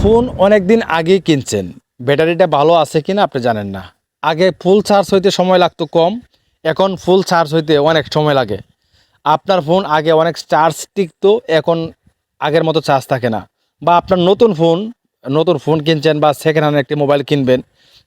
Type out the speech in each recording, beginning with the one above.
Phone অনেক দিন আগেই কিনছেন, ব্যাটারিটা ভালো আছে কিনা আপনি জানেন না। আগে ফুল চার্জ হইতে সময় লাগতো কম, এখন ফুল চার্জ হইতে অনেক সময় লাগে। আপনার ফোন আগে অনেক চার্জ টিকতো, এখন আগের মতো চার্জ থাকে না। বা আপনার নতুন ফোন কিনছেন বা সেকেন্ড হ্যান্ড একটি মোবাইল কিনবেন,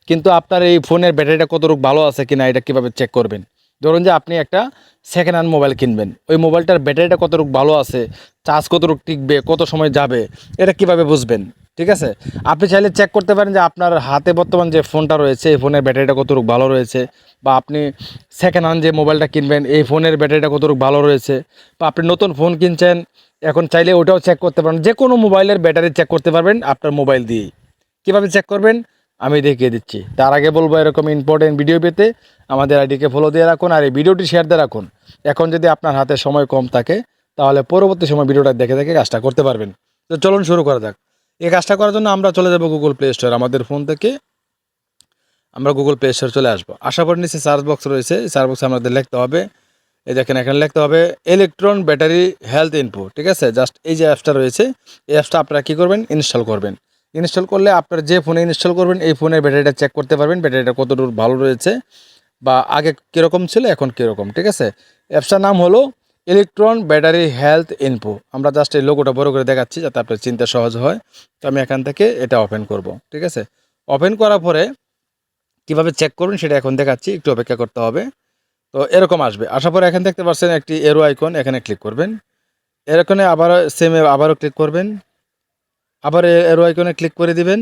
কিন্তু আপনার এই ফোনের ব্যাটারিটা কতটুকু ভালো আছে কিনা এটা কীভাবে চেক করবেন? ধরুন যে আপনি একটা সেকেন্ড হ্যান্ড মোবাইল কিনবেন, ওই মোবাইলটার ব্যাটারিটা কতটুকু ভালো আছে, চার্জ কতটুকু টিকবে, কত সময় যাবে, এটা কিভাবে বুঝবেন? ঠিক আছে, আপনি চাইলে চেক করতে পারেন যে আপনার হাতে বর্তমান যে ফোনটা রয়েছে এই ফোনের ব্যাটারিটা কতটুকু ভালো রয়েছে, বা আপনি সেকেন্ড হ্যান্ড যে মোবাইলটা কিনবেন এই ফোনের ব্যাটারিটা কতটুকু ভালো রয়েছে, বা আপনি নতুন ফোন কিনছেন এখন চাইলে ওটাও চেক করতে পারেন। যে কোনো মোবাইলের ব্যাটারি চেক করতে পারবেন আপনার মোবাইল দিয়েই। কীভাবে চেক করবেন আমি দেখিয়ে দিচ্ছি। তার আগে বলবো, এরকম ইম্পর্টেন্ট ভিডিও পেতে আমাদের আইডিকে ফলো দিয়ে রাখুন আর এই ভিডিওটি শেয়ার দিয়ে রাখুন। এখন যদি আপনার হাতে সময় কম থাকে তাহলে পরবর্তী সময় ভিডিওটা দেখে দেখে কাজটা করতে পারবেন। তো চলুন শুরু করা যাক। এই কাজটা করার জন্য আমরা চলে যাব গুগল প্লে স্টোর। আমাদের ফোন থেকে আমরা গুগল প্লে স্টোর চলে আসবো। আসার পর নিচে সার্চ বক্স রয়েছে, সার্চ বক্সে আমাদের লিখতে হবে, এই দেখেন এখানে লিখতে হবে ইলেকট্রন ব্যাটারি হেলথ ইনফো। ঠিক আছে, জাস্ট এই যে অ্যাপসটা রয়েছে এই অ্যাপসটা আপনারা কী করবেন, ইনস্টল করবেন। ইনস্টল করলে আপনার যে ফোনে ইনস্টল করবেন এই ফোনের ব্যাটারিটা চেক করতে পারবেন, ব্যাটারিটা কতদূর ভালো রয়েছে বা আগে কীরকম ছিল এখন কীরকম। ঠিক আছে, অ্যাপসটার নাম হলো ইলেকট্রন ব্যাটারি হেলথ ইনফো। আমরা জাস্ট এই লোগোটা বড় করে দেখাচ্ছি যাতে আপনার চিন্তা সহজ হয়। তো আমি এখান থেকে এটা ওপেন করব। ঠিক আছে, ওপেন করার পরে কীভাবে চেক করবেন সেটা এখন দেখাচ্ছি, একটু অপেক্ষা করতে হবে। তো এরকম আসবে, আসার পরে এখানে দেখতে পাচ্ছেন একটি এরো আইকন, এখানে ক্লিক করবেন। এরকনে আবার আবারও ক্লিক করবেন, আবার এরো আইকনে ক্লিক করে দিবেন।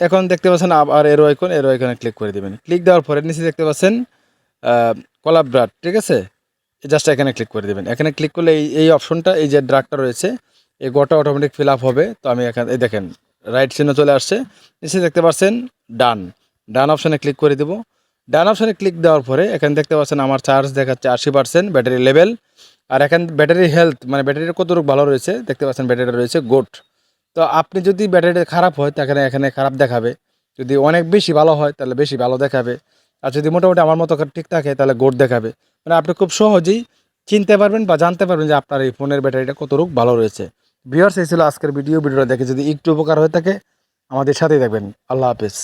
এখন দেখতে পাচ্ছেন আবার এরো আইকনে ক্লিক করে দিবেন। ক্লিক দেওয়ার পরে নিচে দেখতে পাচ্ছেন কোলাবরেট। ঠিক আছে, জাস্ট এখানে ক্লিক করে দিবেন। এখানে ক্লিক করলে এই অপশনটা, এই যে ড্রাগটা রয়েছে এই গোটা অটোমেটিক ফিল আপ হবে। তো আমি এখানে এই দেখেন রাইট চিহ্ন চলে আসছে, নিচে দেখতে পাচ্ছেন ডান অপশানে ক্লিক করে দেবো। ডান অপশানে ক্লিক দেওয়ার পরে এখানে দেখতে পাচ্ছেন আমার চার্জ দেখাচ্ছে 80% ব্যাটারি লেভেল। আর এখানে ব্যাটারি হেলথ মানে ব্যাটারিটা কতটুকু ভালো রয়েছে দেখতে পাচ্ছেন, ব্যাটারিটা রয়েছে গুড। তো আপনি যদি ব্যাটারিটা খারাপ হয় তাহলে এখানে খারাপ দেখাবে, যদি অনেক বেশি ভালো হয় তাহলে বেশি ভালো দেখাবে, আর যদি মোটামুটি আমার মতো ঠিক থাকে তাহলে গুড দেখাবে। মানে আপনি খুব সহজেই চিনতে পারবেন বা জানতে পারবেন যে আপনার এই ফোনের ব্যাটারিটা কতটুকু ভালো রয়েছে। ভিউয়ার্স, এই ছিল আজকের ভিডিওটা দেখে যদি একটু উপকার হয়ে থাকে আমাদের সাথেই থাকবেন। আল্লাহ হাফেজ।